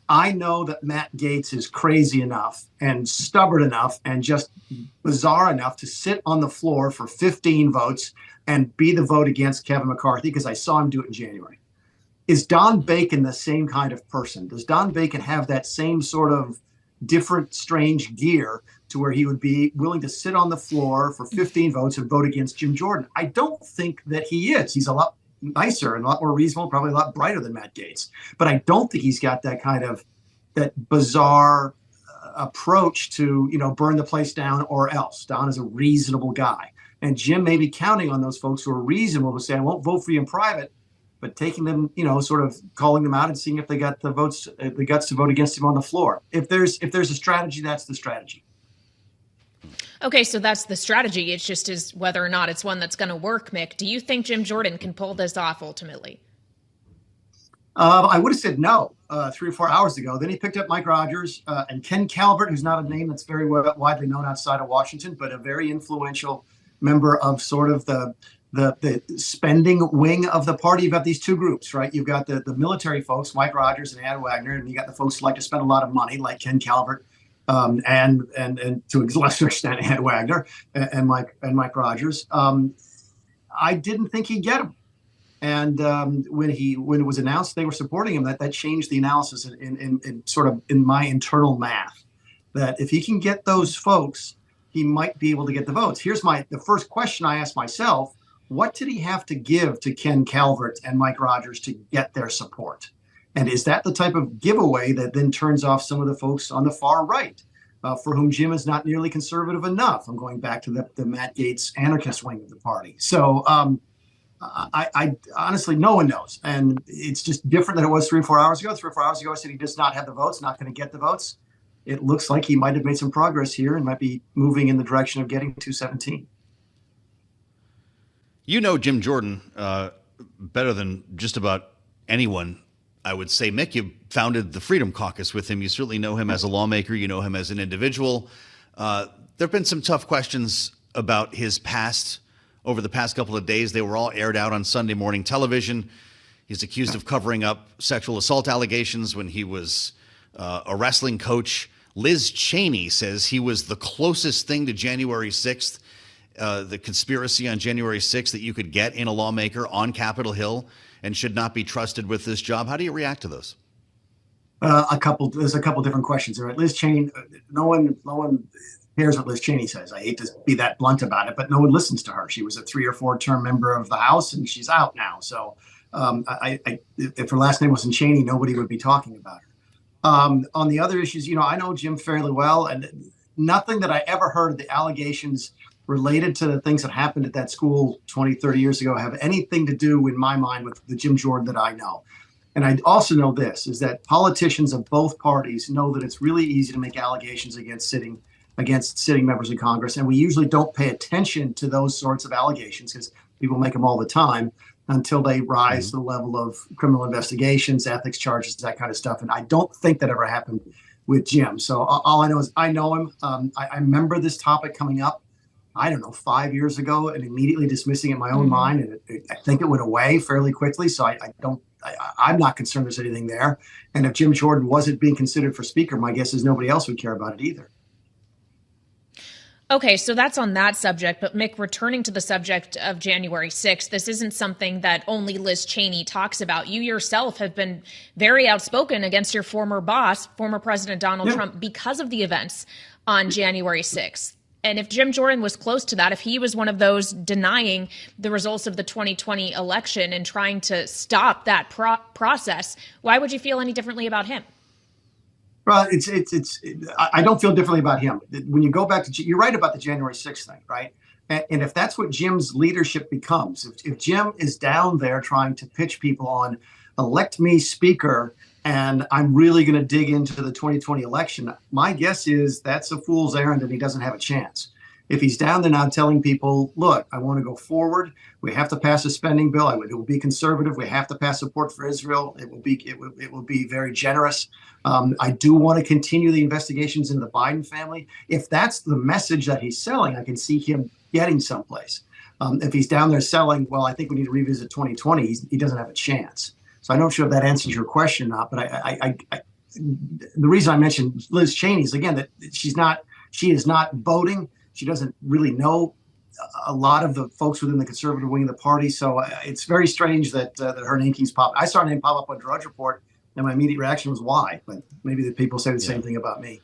I know that Matt Gaetz is crazy enough and stubborn enough and just bizarre enough to sit on the floor for 15 votes and be the vote against Kevin McCarthy, because I saw him do it in January. Is Don Bacon the same kind of person? Does Don Bacon have that same sort of different, strange gear to where he would be willing to sit on the floor for 15 votes and vote against Jim Jordan? I don't think that he is. He's a lot nicer and a lot more reasonable, probably a lot brighter than Matt Gaetz. But I don't think he's got that kind of that bizarre approach to, burn the place down or else. Don is a reasonable guy. And Jim may be counting on those folks who are reasonable to say, I won't vote for you in private, but taking them, sort of calling them out and seeing if they got the votes, the guts to vote against him on the floor. If there's a strategy, that's the strategy. Okay, so that's the strategy. It's just is whether or not it's one that's going to work, Mick. Do you think Jim Jordan can pull this off ultimately? I would have said no 3 or 4 hours ago. Then he picked up Mike Rogers and Ken Calvert, who's not a name that's very widely known outside of Washington, but a very influential member of sort of the spending wing of the party. You've got these two groups, right? You've got the military folks, Mike Rogers and Ed Wagner, and you got the folks who like to spend a lot of money, like Ken Calvert, and to a lesser extent Ed Wagner and Mike Rogers. I didn't think he'd get him, and when it was announced they were supporting him, that changed the analysis in sort of in my internal math. That if he can get those folks, he might be able to get the votes. Here's the first question I asked myself: what did he have to give to Ken Calvert and Mike Rogers to get their support? And is that the type of giveaway that then turns off some of the folks on the far right, for whom Jim is not nearly conservative enough? I'm going back to the Matt Gaetz anarchist wing of the party. So I honestly, no one knows. And it's just different than it was 3 or 4 hours ago. 3 or 4 hours ago, I said he does not have the votes, not going to get the votes. It looks like he might have made some progress here and might be moving in the direction of getting 217. You know Jim Jordan better than just about anyone, I would say. Mick, you founded the Freedom Caucus with him. You certainly know him as a lawmaker. You know him as an individual. There have been some tough questions about his past over the past couple of days. They were all aired out on Sunday morning television. He's accused of covering up sexual assault allegations when he was a wrestling coach. Liz Cheney says he was the closest thing to January 6th, the conspiracy on January 6th that you could get in a lawmaker on Capitol Hill, and should not be trusted with this job. How do you react to those? There's a couple different questions there. Liz Cheney, no one cares what Liz Cheney says. I hate to be that blunt about it, but no one listens to her. She was a 3 or 4 term member of the House, and she's out now. So if her last name wasn't Cheney, nobody would be talking about her. On the other issues, I know Jim fairly well, and nothing that I ever heard of the allegations related to the things that happened at that school 20, 30 years ago have anything to do, in my mind, with the Jim Jordan that I know. And I also know this, is that politicians of both parties know that it's really easy to make allegations against sitting members of Congress. And we usually don't pay attention to those sorts of allegations because people make them all the time until they rise to the level of criminal investigations, ethics charges, that kind of stuff. And I don't think that ever happened with Jim. So all I know is I know him. I remember this topic coming up, 5 years ago, and immediately dismissing it in my own mind. And I think it went away fairly quickly. So I'm not concerned there's anything there. And if Jim Jordan wasn't being considered for speaker, my guess is nobody else would care about it either. Okay, so that's on that subject. But Mick, returning to the subject of January 6th, this isn't something that only Liz Cheney talks about. You yourself have been very outspoken against your former boss, former President Donald Trump, because of the events on January 6th. And if Jim Jordan was close to that, if he was one of those denying the results of the 2020 election and trying to stop that process, why would you feel any differently about him? Well, I don't feel differently about him. When you go back to, you're right about the January 6th thing, right? And if that's what Jim's leadership becomes, if Jim is down there trying to pitch people on elect me speaker, and I'm really going to dig into the 2020 election, my guess is that's a fool's errand and he doesn't have a chance. If he's down there now telling people, look, I want to go forward. We have to pass a spending bill. It will be conservative. We have to pass support for Israel. It will be very generous. I do want to continue the investigations into the Biden family. If that's the message that he's selling, I can see him getting someplace. If he's down there selling, well, I think we need to revisit 2020, he doesn't have a chance. So I'm not sure if that answers your question or not, but the reason I mentioned Liz Cheney is, again, that she is not voting. She doesn't really know a lot of the folks within the conservative wing of the party. So it's very strange that her name keeps popping. I saw her name pop up on Drudge Report, and my immediate reaction was why. But maybe the people say the same thing about me.